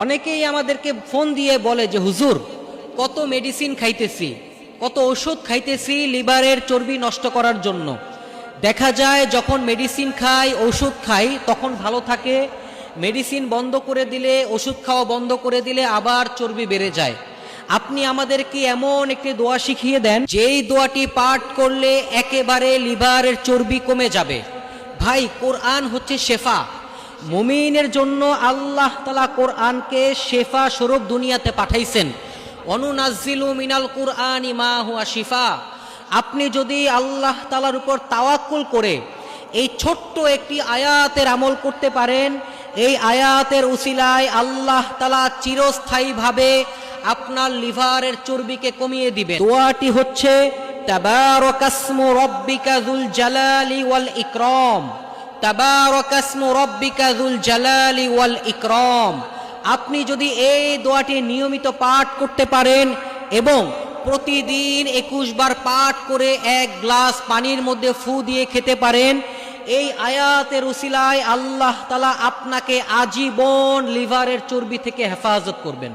অনেকেই আমাদেরকে ফোন দিয়ে বলে যে হুজুর কত মেডিসিন খাইতেছি, কত ওষুধ খাইতেছি লিভারের চর্বি নষ্ট করার জন্য। দেখা যায় যখন মেডিসিন খাই, ওষুধ খাই তখন ভালো থাকে, মেডিসিন বন্ধ করে দিলে, ওষুধ খাওয়া বন্ধ করে দিলে আবার চর্বি বেড়ে যায়। আপনি আমাদেরকে এমন একটি দোয়া শিখিয়ে দেন যেই দোয়াটি পাঠ করলে একেবারে লিভারের চর্বি কমে যাবে। ভাই, কোরআন হচ্ছে শেফা। মুমিনের জন্য আল্লাহ তাআলা কোরআনকে শেফা স্বরূপ দুনিয়াতে পাঠাইছেন। অনুনাজ্জিলু মিনাল কুরআনি মা হুয়া শিফা। আপনি যদি আল্লাহ তাআলার উপর তাওয়াক্কুল করে এই ছোট্ট একটি আয়াতের আমল করতে পারেন, এই আয়াতের উসিলায় আল্লাহ তাআলা চিরস্থায়ীভাবে আপনার লিভারের চর্বিকে কমিয়ে দিবেন। দোয়াটি হচ্ছে তাবারাকাসমু রাব্বিকা যুল জালালি ওয়াল ইকরাম। তাবারাকাসমু রাব্বিকা যুল জালালি ওয়াল ইকরাম। আপনি যদি এই দোয়াটি নিয়মিত পাঠ করতে পারেন এবং প্রতিদিন 21 বার পাঠ করে 1 গ্লাস পানির মধ্যে ফু দিয়ে খেতে পারেন, এই আয়াতের উসিলায় আল্লাহ তাআলা আপনাকে আজীবন লিভারের চর্বি থেকে হেফাজত করবেন।